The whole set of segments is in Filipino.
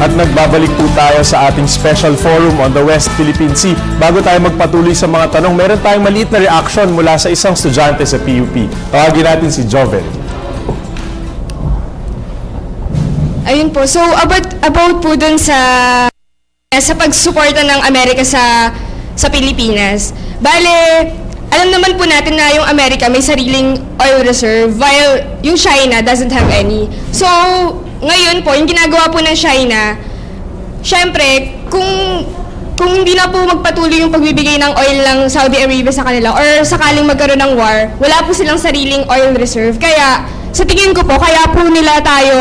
At nagbabalik po tayo sa ating special forum on the West Philippine Sea. Bago tayo magpatuloy sa mga tanong, meron tayong maliit na reaction mula sa isang estudyante sa PUP. Tawagin natin si Joven. Ayun po. So, about po dun sa pagsuporta ng Amerika sa Pilipinas. Bale, alam naman po natin na yung Amerika may sariling oil reserve while yung China doesn't have any. So, ngayon po, yung ginagawa po ng China, syempre, kung hindi na po magpatuloy yung pagbibigay ng oil ng Saudi Arabia sa kanila or sakaling magkaroon ng war, wala po silang sariling oil reserve. Kaya, sa tingin ko po, kaya po nila tayo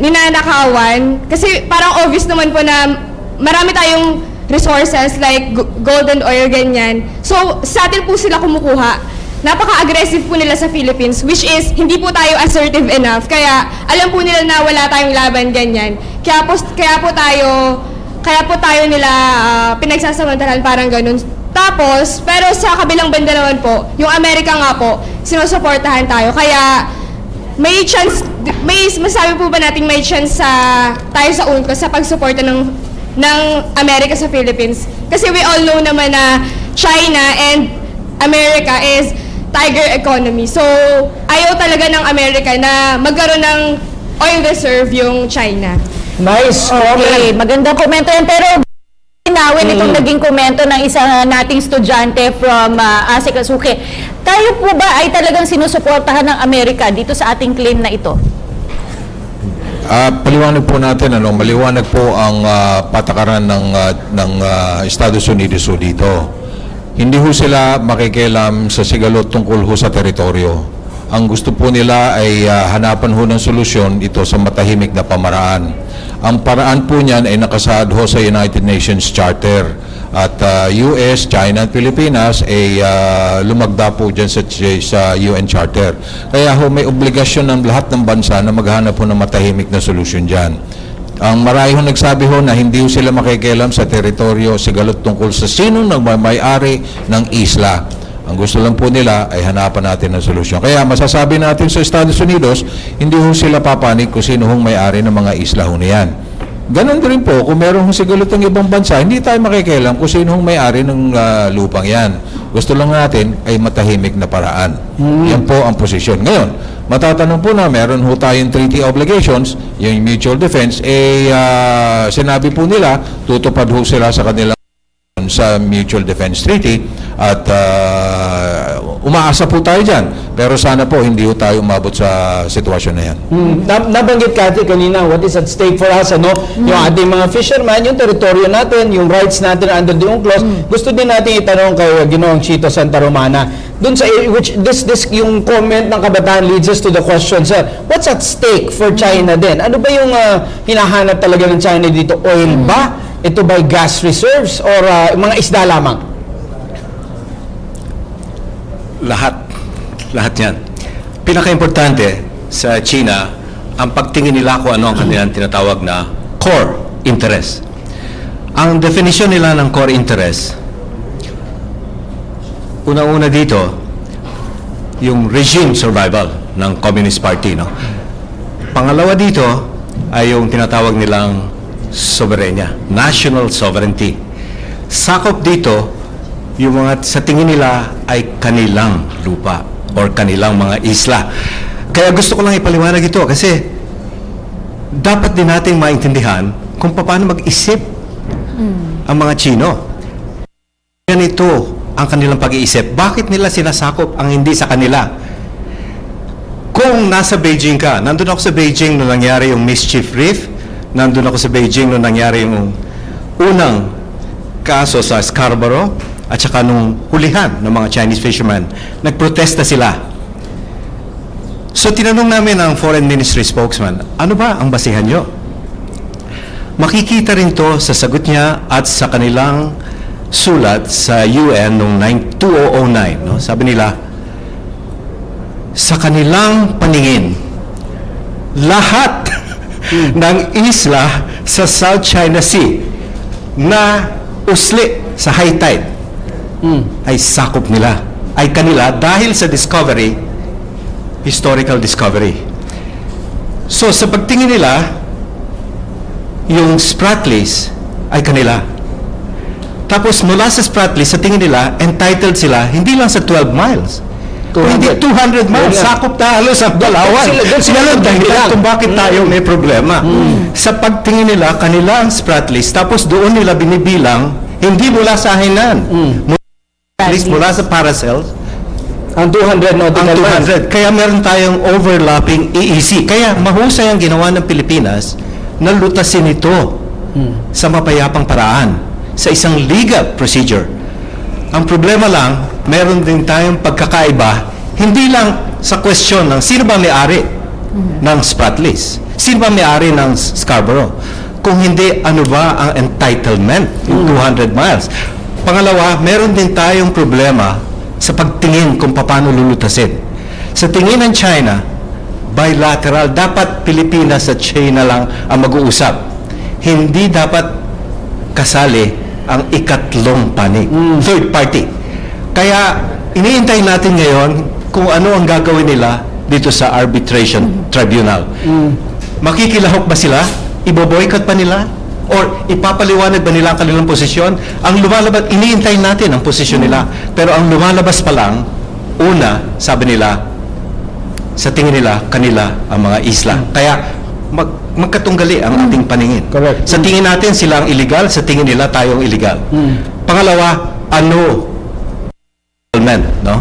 ninanakawan. Kasi parang obvious naman po na marami tayong resources like gold and oil, ganyan. So, sa atin po sila kumukuha. Napaka-aggressive po nila sa Philippines, which is, hindi po tayo assertive enough. Kaya, alam po nila na wala tayong laban, ganyan. Kaya po tayo nila pinagsasamantalahan, parang ganun. Tapos, pero sa kabilang banda naman po, yung Amerika nga po, sinusuportahan tayo. Kaya, may chance, masabi po ba natin may chance tayo sa UNCLOS sa pagsuporta ng Amerika sa Philippines? Kasi we all know naman na China and America is tiger economy. So, ayaw talaga ng Amerika na magkaroon ng oil reserve yung China. Nice. Okay, magandang komento yan. Pero inawin itong naging komento ng isang nating estudyante from ASEC Asuke. Tayo po ba ay talagang sinusuportahan ng Amerika dito sa ating claim na ito? Paliwanag po natin, maliwanag po ang patakaran ng Estados Unidos dito. Hindi ho sila makikialam sa sigalot tungkol ho sa teritoryo. Ang gusto po nila ay hanapan ho ng solusyon ito sa matahimik na pamaraan. Ang paraan po niyan ay nakasaad ho sa United Nations Charter. At US, China at Pilipinas ay lumagda po dyan sa UN Charter. Kaya ho may obligasyon ng lahat ng bansa na maghanap po ng matahimik na solusyon dyan. Ang marami ho nagsabi ho na hindi ho sila makikialam sa teritoryo, sigalot tungkol sa sino nagmamay-ari ng isla. Ang gusto lang po nila ay hanapan natin ng solusyon. Kaya masasabi natin sa Estados Unidos, hindi ho sila papanig kung sino hong may-ari ng mga isla ho niyan. Ganon rin po, kung meron sigalot ng ibang bansa, hindi tayo makikialam kung sino hong may-ari ng lupang yan. Gusto lang natin ay matahimik na paraan. Yan po ang posisyon. Ngayon, matatanong po na meron ho tayong treaty obligations, yung mutual defense, sinabi po nila, tutupad ho sila sa kanilang sa Mutual Defense Treaty at umaasa po tayo dyan. Pero sana po hindi po tayo umabot sa sitwasyon na yan. Nabanggit Cathy kanina, what is at stake for us, yung ating mga fishermen, yung teritoryo natin, yung rights natin under the UNCLOS. Gusto din natin itanong kay Ginoong Chito Santa Romana. Dun sa, which this yung comment ng kabataan leads us to the question, sir, what's at stake for China din? Ano ba yung hinahanap talaga ng China dito? Oil ba? Ito by gas reserves or mga isda lamang? Lahat yan. Pinaka-importante sa China, ang pagtingin nila kung ano ang kanilang tinatawag na core interest. Ang definition nila ng core interest, una-una dito, yung regime survival ng Communist Party. Pangalawa dito ay yung tinatawag nilang soberanya, national sovereignty. Sakop dito, yung mga sa tingin nila ay kanilang lupa or kanilang mga isla. Kaya gusto ko lang ipaliwanag ito kasi dapat din nating maintindihan kung paano mag-isip ang mga Chino. Ganito ang kanilang pag-iisip. Bakit nila sinasakop ang hindi sa kanila? Kung nasa Beijing ka, nandun ako sa Beijing nung nangyari yung Mischief Reef, nandun ako sa Beijing nung nangyari yung unang kaso sa Scarborough at saka nung hulihan ng mga Chinese fishermen. Nagprotesta sila. So tinanong namin ang Foreign Ministry spokesman, ano ba ang basihan nyo? Makikita rin to sa sagot niya at sa kanilang sulat sa UN noong 2009. Sabi nila, sa kanilang paningin, lahat ng isla sa South China Sea na usli sa high tide ay sakop nila, ay kanila dahil sa discovery, historical discovery. So sa pagtingin nila, yung Spratlys ay kanila. Tapos mula sa Spratlys, sa tingin nila, entitled sila hindi lang sa 12 miles, hindi 200 miles, Yun nga. sakop na halos ang Palawan. doon sila Yan ang dahilan nagbibilang. kung bakit tayo may problema. Sa pagtingin nila, kanila ang Spratlys, tapos doon nila binibilang, hindi mula sa Hainan, at least mula sa Paracels, Ang 200 ang nautical miles. 200. Kaya meron tayong overlapping EEC. Kaya mahusay ang ginawa ng Pilipinas na lutasin ito sa mapayapang paraan, sa isang legal procedure. Ang problema lang, meron din tayong pagkakaiba, hindi lang sa question ng sino ba may-ari ng Spratlys, sino ba may-ari ng Scarborough, kung hindi ano ba ang entitlement yung 200 miles. Pangalawa, meron din tayong problema sa pagtingin kung paano lulutasin. Sa tingin ng China, bilateral, dapat Pilipinas at China lang ang mag-uusap. Hindi dapat kasali ang ikatlong panig, third party. Kaya iniintay natin ngayon kung ano ang gagawin nila dito sa arbitration tribunal. Makikilahok ba sila? Iboboycott pa nila? Or ipapaliwanag ba nila ang kanilang posisyon? Ang lumalabas, iniintay natin ang posisyon nila. Pero ang lumalabas pa lang, una, sabi nila, sa tingin nila, kanila ang mga isla. Kaya magkatunggali ang ating paningin. Correct. Sa tingin natin, sila ang illegal. Sa tingin nila, tayong illegal. Pangalawa, ano? No?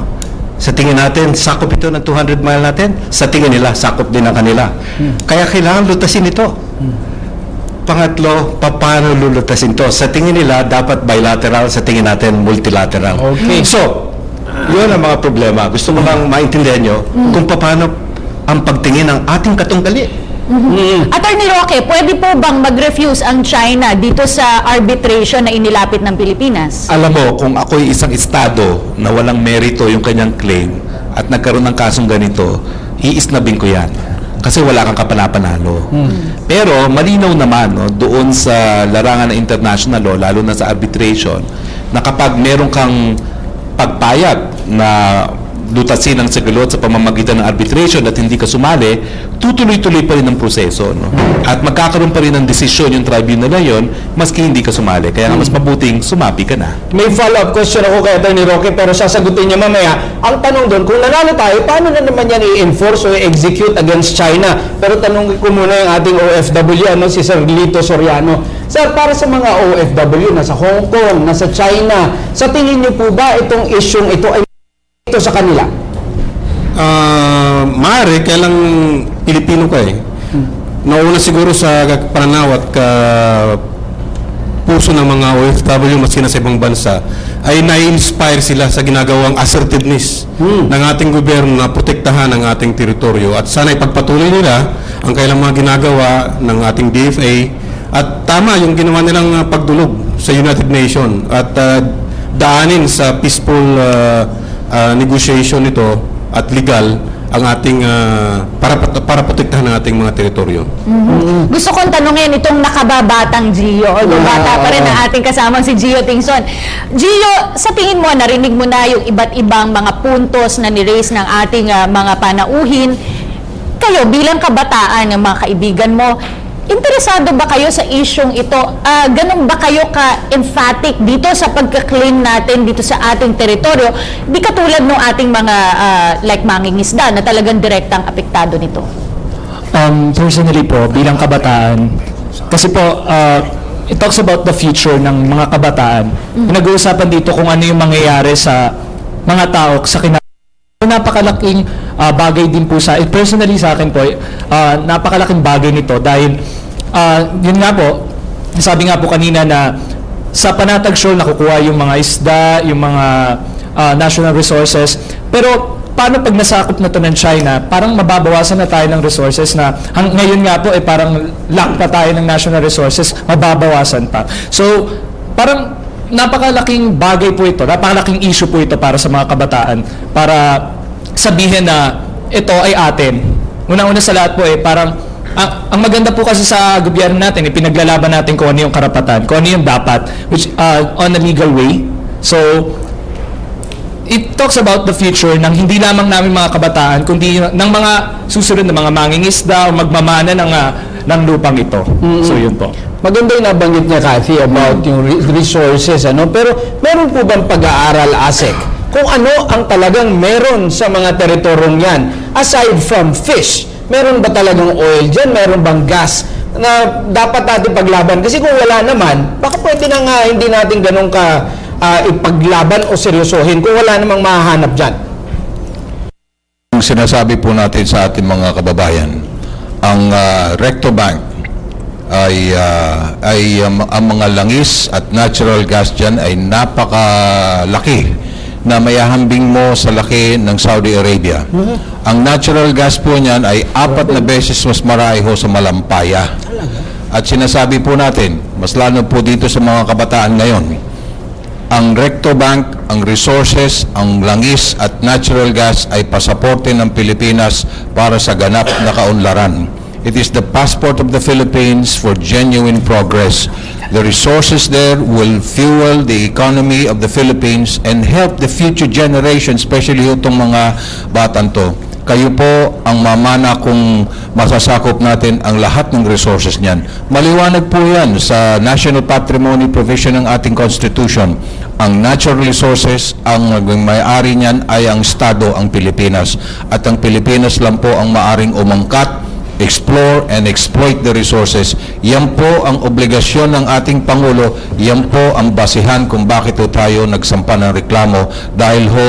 Sa tingin natin, sakop ito ng 200 mile natin. Sa tingin nila, sakop din ang kanila. Kaya kailangan lutasin ito. Pangatlo, paano lulutasin to? Sa tingin nila, dapat bilateral. Sa tingin natin, multilateral. Okay. So, yun ang mga problema. Gusto mo lang maintindihan nyo kung paano ang pagtingin ng ating katunggali. Attorney Roque, pwede po bang mag-refuse ang China dito sa arbitration na inilapit ng Pilipinas? Alam mo, kung ako'y isang estado na walang merito yung kanyang claim at nagkaroon ng kasong ganito, iisnabin ko yan. Kasi wala kang kapanapanalo. Pero malinaw naman doon sa larangan ng international law, lalo na sa arbitration, na kapag meron kang pagpayag na lutasin ang sagalot sa pamamagitan ng arbitration at hindi ka sumali, tutuloy-tuloy pa rin ang proseso. No? At magkakaroon pa rin ng desisyon yung tribunal na yun, maski hindi ka sumali. Kaya nga mas mabuting sumapi ka na. May follow-up question ako kay Atty. Roque, pero sasagutin niya mamaya. Ang tanong doon, kung nanalo tayo, paano na naman yan i-enforce o i-execute against China? Pero tanong ko muna yung ating OFW, si Sir Lito Soriano. Sir, para sa mga OFW, nasa Hong Kong, nasa China, sa tingin niyo po ba itong isyong ito ay ito sa kanila? Maaari, kaya lang Pilipino ka eh. Nauna siguro sa pananaw at puso ng mga OFW maski na sa ibang bansa ay na-inspire sila sa ginagawang assertiveness ng ating gobyerno na protektahan ang ating teritoryo at sana ipagpatuloy nila ang kailang mga ginagawa ng ating DFA at tama yung ginawa nilang pagdulog sa United Nations at daanin sa peaceful negotiation nito at legal ang ating para protektahan ang ating mga teritoryo. Gusto kong tanungin itong nakababatang Gio, although bata pa rin ang ating kasamang si Gio Tingson. Gio, sa tingin mo, narinig mo na yung iba't ibang mga puntos na ni-raise ng ating mga panauhin. Kayo, bilang kabataan, ng mga kaibigan mo, interesado ba kayo sa isyong ito? Ganun ba kayo ka-emphatic dito sa pagka-claim natin dito sa ating teritoryo? Di katulad ng ating mga like mangingisda na talagang direktang apektado nito. Personally po, bilang kabataan, kasi po, it talks about the future ng mga kabataan. Pinag-uusapan dito kung ano yung mangyayari sa mga tao sa napakalaking bagay din po personally sa akin po, napakalaking bagay nito dahil yun nga po, sabi nga po kanina na sa Panatag Shoal nakukuha yung mga isda, yung mga national resources, pero paano pag nasakop na to ng China, parang mababawasan na tayo ng resources na ngayon nga po parang lack pa tayo ng national resources, mababawasan pa. So parang napakalaking bagay po ito, napakalaking issue po ito para sa mga kabataan, para sabihin na ito ay atin. Una-una sa lahat po parang, ang maganda po kasi sa gobyerno natin, pinaglalaban natin kung ano yung karapatan, kung ano yung dapat, which on a legal way. So, it talks about the future ng hindi lamang namin mga kabataan, kundi ng mga susunod na mga mangingisda o magmamana ng lupang ito. So yun po. Maganda yung nabanggit niya, Kathy, about yung resources, pero meron po bang pag-aaral, ASEC, kung ano ang talagang meron sa mga teritoryong yan? Aside from fish, meron ba talagang oil dyan? Meron bang gas na dapat natin paglaban? Kasi kung wala naman, baka pwede na nga hindi natin ganun ka ipaglaban o seryosohin kung wala namang mahahanap dyan. Ang sinasabi po natin sa ating mga kababayan, ang Recto Bank ay ang mga langis at natural gas dyan ay napakalaki na mayahambing mo sa laki ng Saudi Arabia. Ang natural gas po niyan ay 4 na beses mas marami ho sa Malampaya. At sinasabi po natin, mas lalo po dito sa mga kabataan ngayon, ang Recto Bank, ang resources, ang langis at natural gas ay pasaporte ng Pilipinas para sa ganap na kaunlaran. It is the passport of the Philippines for genuine progress. The resources there will fuel the economy of the Philippines and help the future generation, especially itong mga batang to. Kayo po ang mamana kung masasakop natin ang lahat ng resources niyan. Maliwanag po yan sa National Patrimony Provision ng ating Constitution. Ang natural resources, ang may-ari niyan ay ang Estado, ang Pilipinas. At ang Pilipinas lang po ang maaring umangkat, explore and exploit the resources. Yan po ang obligasyon ng ating Pangulo. Yan po ang basihan kung bakit po tayo nagsampa ng reklamo dahil ho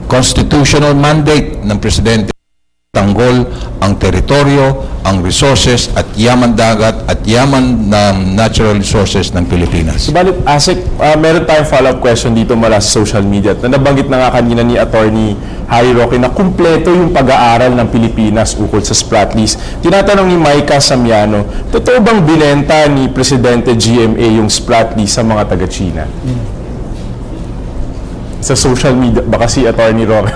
constitutional mandate ng Presidente tanggol ang teritoryo, ang resources at yaman dagat at yaman ng natural resources ng Pilipinas. Subalit, ASEC, meron tayong follow-up question dito mula sa social media. Na nabanggit na nga kanina ni Attorney Harry Roque na kumpleto yung pag-aaral ng Pilipinas ukol sa Spratlys. Tinatanong ni Micah Samiano, totoo bang binenta ni Presidente GMA yung Spratlys sa mga taga-China? Sa social media, baka si Attorney Roque.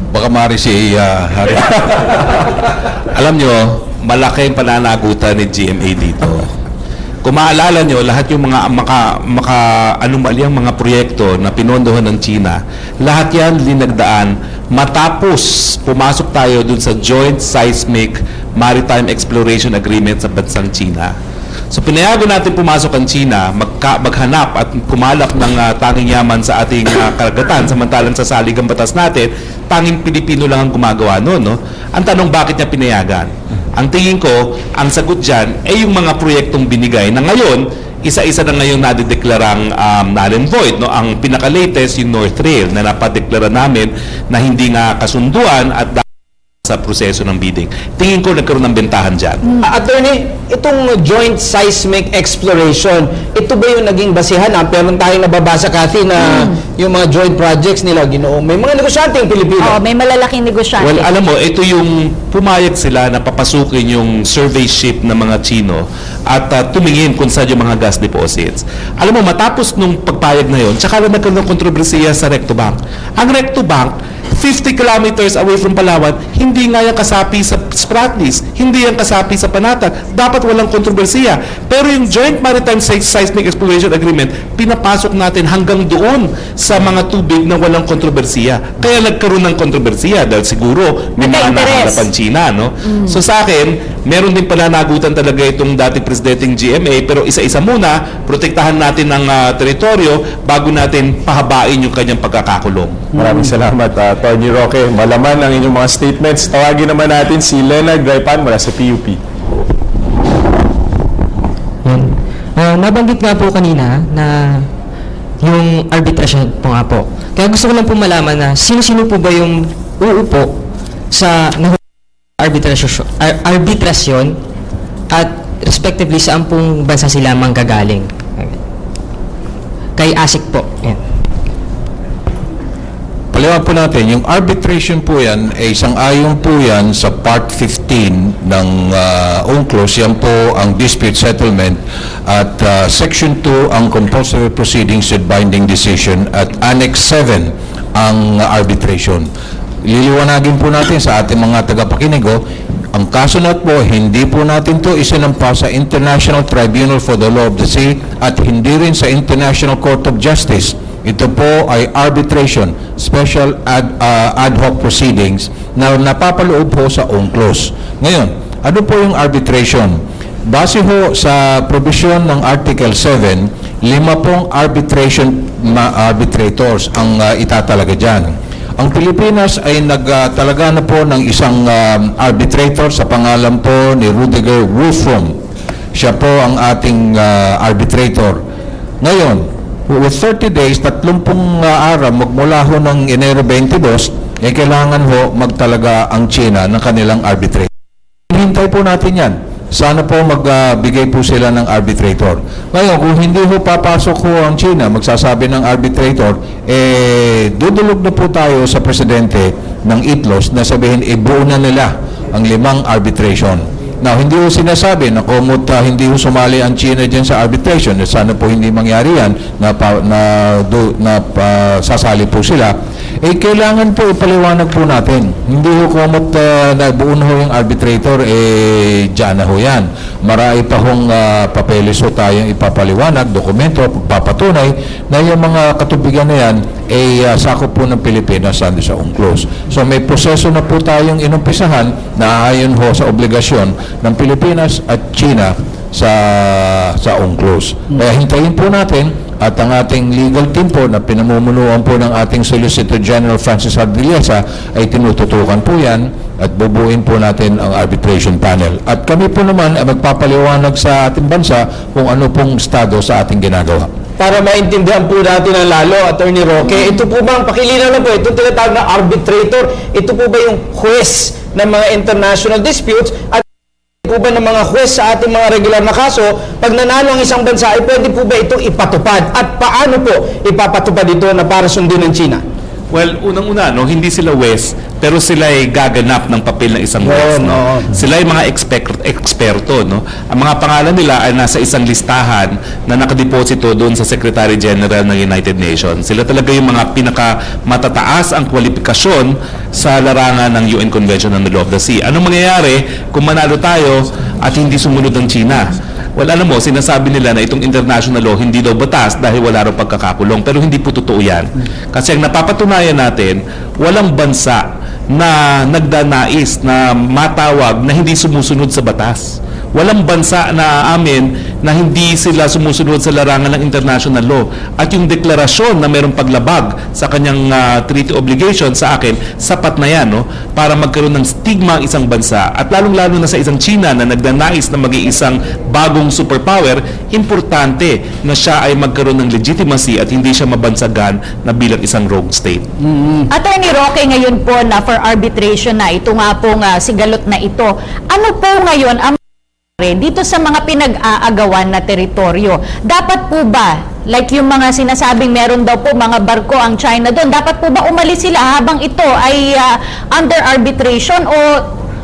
Baka mari si Harry. Alam nyo, malaki ang pananagutan ni GMA dito. Kung maalala nyo, lahat yung mga anomalyang mga proyekto na pinondohan ng China, lahat yan linagdaan matapos pumasok tayo dun sa Joint Seismic Maritime Exploration Agreement sa bansang China. So pinayagan natin pumasok ang China, maghanap at kumalap ng tanging yaman sa ating karagatan, samantalang sa saligang batas natin, tanging Pilipino lang ang gumagawa noon. No? Ang tanong, bakit niya pinayagan? Ang tingin ko, ang sagot dyan ay yung mga proyektong binigay na ngayon, isa-isa na ngayon nadideklarang null and void. No? Ang pinaka-latest, yung North Rail, na napadeklara namin na hindi nga kasunduan at sa proseso ng bidding. Tingin ko nagkaroon ng bentahan dyan. Attorney, itong joint seismic exploration, ito ba yung naging basihan? Pero tayong nababasa, Kathy, na yung mga joint projects nila, Ginoo, may mga negosyante yung Pilipino. Oh, may malalaking negosyante. Well, alam mo, ito yung pumayag sila na papasukin yung survey ship ng mga Chino at tumingin kung saan yung mga gas deposits. Alam mo, matapos nung pagpayag na yun, tsaka lang nagkaroon ng kontrobersiya sa Recto Bank. Ang Recto Bank, 50 kilometers away from Palawan, hindi nga yan kasapi sa Spratlys, hindi yan kasapi sa Panatag. Dapat walang kontrobersiya. Pero yung Joint Maritime Seismic Exploration Agreement, pinapasok natin hanggang doon sa mga tubig na walang kontrobersiya. Kaya nagkaroon ng kontrobersiya dahil siguro may mga nahalapan China. No? So sa akin, meron din pananagutan talaga itong dating Presidenteng GMA, pero isa-isa muna, protektahan natin ang teritoryo bago natin pahabain yung kanyang pagkakakulong. Maraming salamat, Attorney Roque. Malaman ang inyong mga statements. Tawagin naman natin si Leonard Graipan mula sa PUP. Nabanggit nga po kanina na yung arbitration po nga po. Kaya gusto ko lang po malaman na sino-sino po ba yung uupo sa arbitrasyon at respectively saan pong bansa sila manggagaling. Kay ASIC po. Yan. Paliwan po natin, yung arbitration po yan, ay isang-ayon po yan sa Part 15 ng UNCLOS. Yan po ang dispute settlement. At Section 2 ang compulsory proceedings with binding decision. At Annex 7 ang arbitration. Liliwanagin po natin sa ating mga tagapakinig, ang kaso na po, hindi po natin to isinampa sa International Tribunal for the Law of the Sea at hindi rin sa International Court of Justice. Ito po ay arbitration, special ad hoc proceedings na napapaloob po sa UNCLOS. Ngayon, Ano po yung arbitration? Base ho sa provision ng Article 7, 5 pong arbitrators ang itatalaga dyan. Ang Pilipinas ay nagtalaga na po ng isang arbitrator sa pangalan po ni Rudiger Wolfram. Siya po ang ating arbitrator. Ngayon, with 30 days, 30 araw, magmula ho ng Enero 22, kailangan ho magtalaga ang China ng kanilang arbitrator. Hintay po natin yan. Sana po magbigay po sila ng arbitrator. Ngayon, kung hindi ho papasok ho ang China, magsasabi ng arbitrator, dudulog na po tayo sa presidente ng ITLOS na sabihin, buo na nila ang 5 arbitration. Now, hindi ho sinasabi na kumot hindi ho sumali ang China dyan sa arbitration. Sana po hindi mangyari yan na sasali po sila. Kailangan po ipaliwanag po natin. Hindi ho kumot na buo na ho yung arbitrator, dyan na ho yan. Marami pa hong papeles ho tayong ipapaliwanag, dokumento, papatunay na yung mga katubigan na yan sakop po ng Pilipinas sa UNCLOS. So may proseso na po tayong inumpisahan na ayon ho sa obligasyon ng Pilipinas at China sa UNCLOS. Kaya hintayin po natin at ang ating legal team po na pinamumunuan po ng ating Solicitor General Francis Ardillesa ay tinututukan po yan at bubuin po natin ang arbitration panel. At kami po naman ay magpapaliwanag sa ating bansa kung ano pong estado sa ating ginagawa. Para maintindihan po natin ang lalo, Attorney Roque, ito po ba, pakilinaw na po, itong tinatawag na arbitrator, ito po ba yung huwes ng mga international disputes at po ba ng mga huwes sa ating mga regular na kaso, pag nanalo ang isang bansa, ay pwede po ba itong ipatupad? At paano po ipapatupad ito na para sundin ng China? Well, unang-una, no, hindi sila West, pero sila ay gaganap ng papel ng isang West. No? Sila ay mga eksperto. No? Ang mga pangalan nila ay nasa isang listahan na nakadeposito doon sa Secretary General ng United Nations. Sila talaga yung mga pinakamatataas ang kwalifikasyon sa larangan ng UN Convention on the Law of the Sea. Anong mangyayari kung manalo tayo at hindi sumunod ng China? Well, alam mo, sinasabi nila na itong international law hindi daw batas dahil wala raw pagkakakulong. Pero hindi po totoo yan. Kasi ang napapatunayan natin, walang bansa na nagdanais na matawag na hindi sumusunod sa batas. Walang bansa na amin na hindi sila sumusunod sa larangan ng international law. At yung deklarasyon na mayroong paglabag sa kanyang treaty obligation sa akin, sapat na yan, no? Para magkaroon ng stigma ang isang bansa. At lalong-lalo na sa isang China na nagdanais na maging isang bagong superpower, importante na siya ay magkaroon ng legitimacy at hindi siya mabansagan na bilang isang rogue state. Attorney Roque, ngayon po na for arbitration na ito nga pong sigalot na ito, ano po ngayon ang dito sa mga pinag-aagawan na teritoryo? Dapat po ba, like yung mga sinasabing meron daw po mga barko ang China doon, dapat po ba umalis sila habang ito ay under arbitration o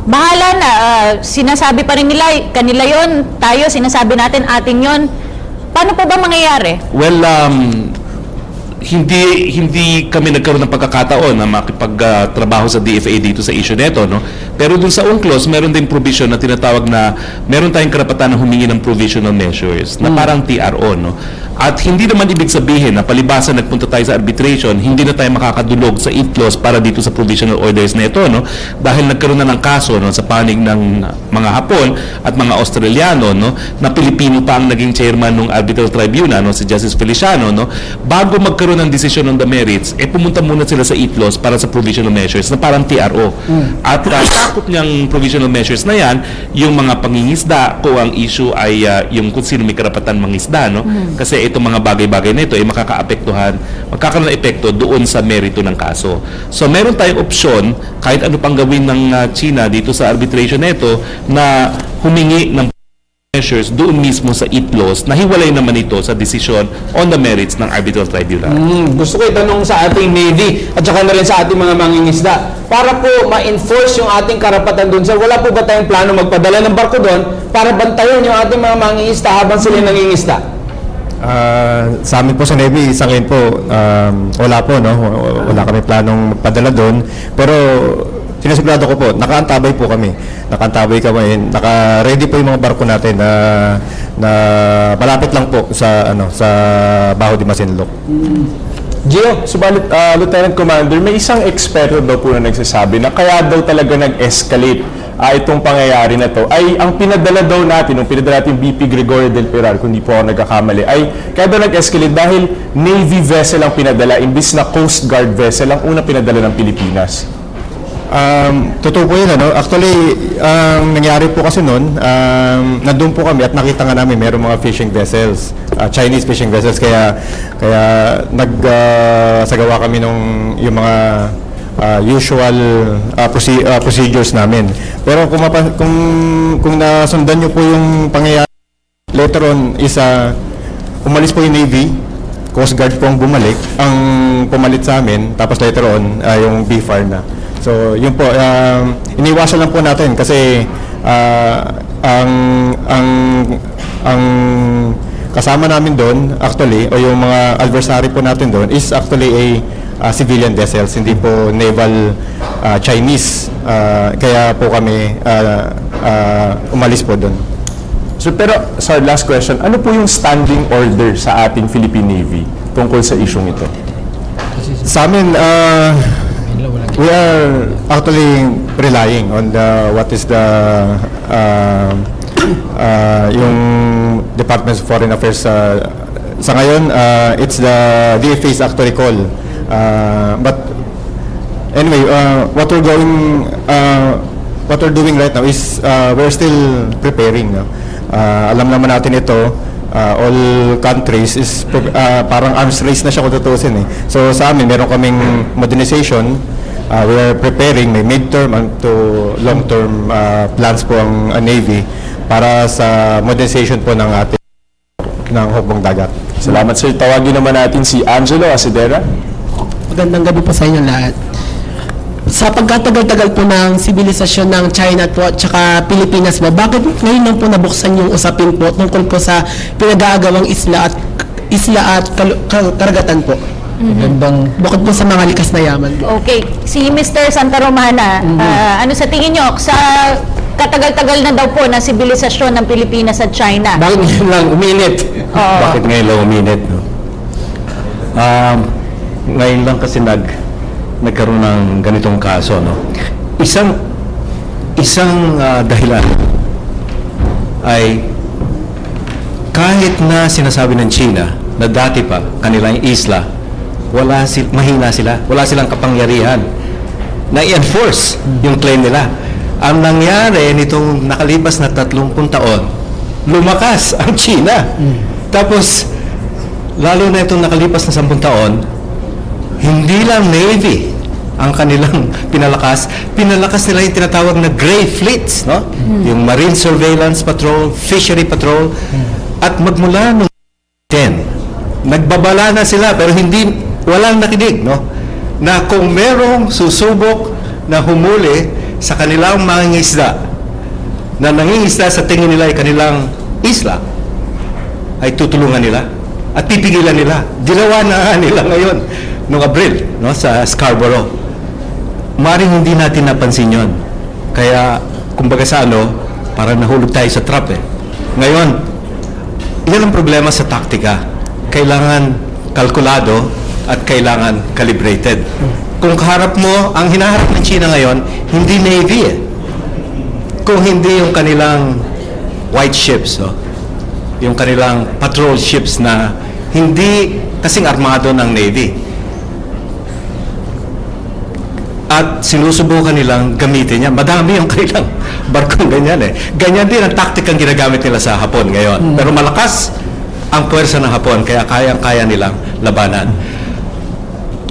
bahala na, sinasabi pa rin nila, kanila yon, tayo, sinasabi natin atin yon. Paano po ba mangyayari? Well, hindi kami nagkaroon ng pagkakataon na makipagtrabaho sa DFA dito sa issue nito, no? Pero dun sa UNCLOS, meron din provision na tinatawag na meron tayong karapatan na humingi ng provisional measures na parang TRO, no? At hindi naman ibig sabihin na palibasa nagpunta tayo sa arbitration, hindi na tayo makakadulog sa ITLOS para dito sa provisional orders na ito, no? Dahil nagkaroon na ng kaso, no, sa panig ng mga Hapon at mga Australiano, no, na Pilipino pa ang naging chairman ng arbitral tribunal, no, si Justice Feliciano, no? Bago magkaroon ng decision on the merits, pumunta muna sila sa ITLOS para sa provisional measures na parang TRO. At takot niyang provisional measures na yan, yung mga pangingisda, kung ang issue ay yung kung sino may karapatan mangisda, no? Kasi itong mga bagay-bagay na ito ay magkakaroon ng epekto doon sa merito ng kaso. So meron tayong opsyon, kahit ano pang gawin ng China dito sa arbitration na ito, na humingi ng measures doon mismo sa ITLOS na hiwalay naman ito sa decision on the merits ng arbitral tribunal. Gusto ko itanong sa ating Navy at saka na rin sa ating mga mangingisda. Para po ma-enforce yung ating karapatan doon, sir, wala po ba tayong plano magpadala ng barko doon para bantayan yung ating mga mangingisda habang sila nangingisda? Sa amin po sa Navy, sa ngayon po, wala po, no? Wala kami planong magpadala doon. Pero sinisigurado ko po, nakaantabay po kami. Nakaantabay kami, naka-ready po yung mga barko natin na malapit lang po sa Baho de Masinloc. Gio, subalit, Lieutenant Commander, may isang eksperto daw po na nagsasabi na kaya daw talaga nag-escalate itong pangyayari na to ay ang pinadala daw natin, yung pinadala natin BP Gregorio del Pilar, kung di po ako nagkakamali, ay kaya daw nag-escalate dahil Navy vessel ang pinadala imbis na Coast Guard vessel ang una pinadala ng Pilipinas. Totoo po yun, ano? Actually, ang nangyari po kasi noon, nandun po kami at nakita nga namin mayroong mga fishing vessels, Chinese fishing vessels, kaya nagsagawa kami nung yung mga usual procedures namin. Pero kung nasundan nyo po yung pangyayari, later on is umalis po yung Navy, Coast Guard po ang bumalik, ang pumalit sa amin, tapos later on yung BFAR na. So, yun po, iniwasan lang po natin kasi ang kasama namin doon, actually, o yung mga adversary po natin doon, is actually a civilian vessels, hindi po naval Chinese. Kaya po kami umalis po doon. So, pero, sorry, last question. Ano po yung standing order sa ating Philippine Navy tungkol sa isyong ito? Sa amin, we are actually relying on what is the yung Department of Foreign Affairs sa ngayon, it's the DFA's actually call. But anyway, what we're doing right now is we're still preparing. No? Alam naman natin ito, all countries is parang arms race na siya kung tutusin eh. So sa amin, meron kaming modernization. We are preparing, may midterm to long-term plans po ang Navy para sa modernization po ng ating ng hukbong dagat. Salamat, sir. Tawagin naman natin si Angelo Asidera. Magandang gabi po sa inyo lahat. Sa pagkatagal-tagal po ng sibilisasyon ng China po at saka Pilipinas po, bakit ngayon lang po nabuksan yung usapin po tungkol po sa pinag-aagawang isla at karagatan po? Bukod po sa mga likas na yaman po. Okay, si Mr. Santa Romana, ano sa tingin nyo sa katagal-tagal na daw po na sibilisasyon ng Pilipinas at China? Bakit ngayon lang uminit? Oo. Bakit ngayon lang uminit? No? Ngayon lang kasi nagkaroon ng ganitong kaso. No? Isang dahilan ay kahit na sinasabi ng China na dati pa kanilang isla, mahina sila, wala silang kapangyarihan na i-enforce yung claim nila. Ang nangyari nitong nakalipas na 30 taon, lumakas ang China. Tapos, lalo na itong nakalipas na 10 taon, hindi lang Navy ang kanilang pinalakas nila yung tinatawag na gray fleets, no? Yung Marine Surveillance Patrol, Fishery Patrol, at magmula noong 10, nagbabala na sila pero walang nakinig, no? Na kung merong susubok na humuli sa kanilang mga isda na nangingisda sa tingin nila ay kanilang isla, ay tutulungan nila at pipigilan nila. Ginawa na nga nila ngayon noong Abril, no, sa Scarborough. Maring hindi natin napansin yon. Kaya, kumbaga sa parang nahulog tayo sa trap eh. Ngayon, yan ang problema sa taktika. Kailangan kalkulado at kailangan calibrated. Kung kaharap mo, ang hinaharap ng China ngayon, hindi Navy eh. Kung hindi yung kanilang white ships, no? Yung kanilang patrol ships na hindi kasing armado ng Navy. At sinusubukan nilang gamitin yan. Madami yung kanilang barkong ganyan eh. Ganyan din ang taktikang ginagamit nila sa Hapon ngayon. Pero malakas ang puwersa ng Hapon, kaya kayang-kaya nilang labanan.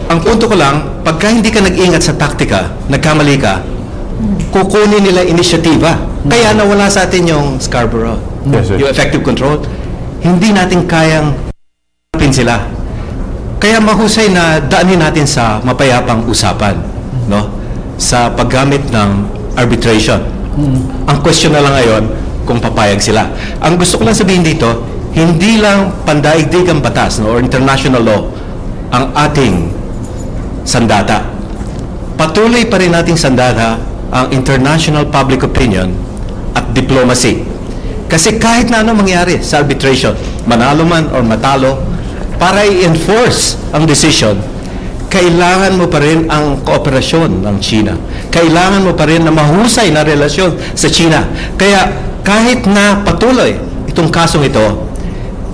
Ang punto ko lang, pagka hindi ka nag-ingat sa taktika, nagkamali ka, kukunin nila inisyatiba. Kaya nawala sa atin yung Scarborough, yung effective control. Hindi natin kayang sila. Kaya mahusay na daanin natin sa mapayapang usapan, no? Sa paggamit ng arbitration. Ang question na lang ngayon kung papayag sila. Ang gusto ko lang sabihin dito, hindi lang pandaigdig ang batas, no, or international law ang ating sandata. Patuloy pa rin nating sandata ang international public opinion at diplomacy. Kasi kahit na ano mangyari sa arbitration, manalo man or matalo, para i-enforce ang decision, kailangan mo pa rin ang kooperasyon ng China. kailangan mo pa rin na mahusay na relasyon sa China. Kaya kahit na patuloy itong kasong ito,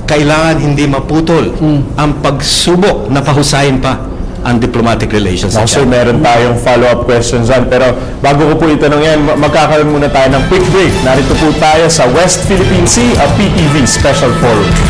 kailangan hindi maputol ang pagsubok na pahusayin pa ang diplomatic relations sa Now, sir, China. meron tayong follow-up questions dyan. Pero bago ko po itanong yan, magkakaroon muna tayo ng quick break. Narito po tayo sa West Philippine Sea, a PTV Special Forum.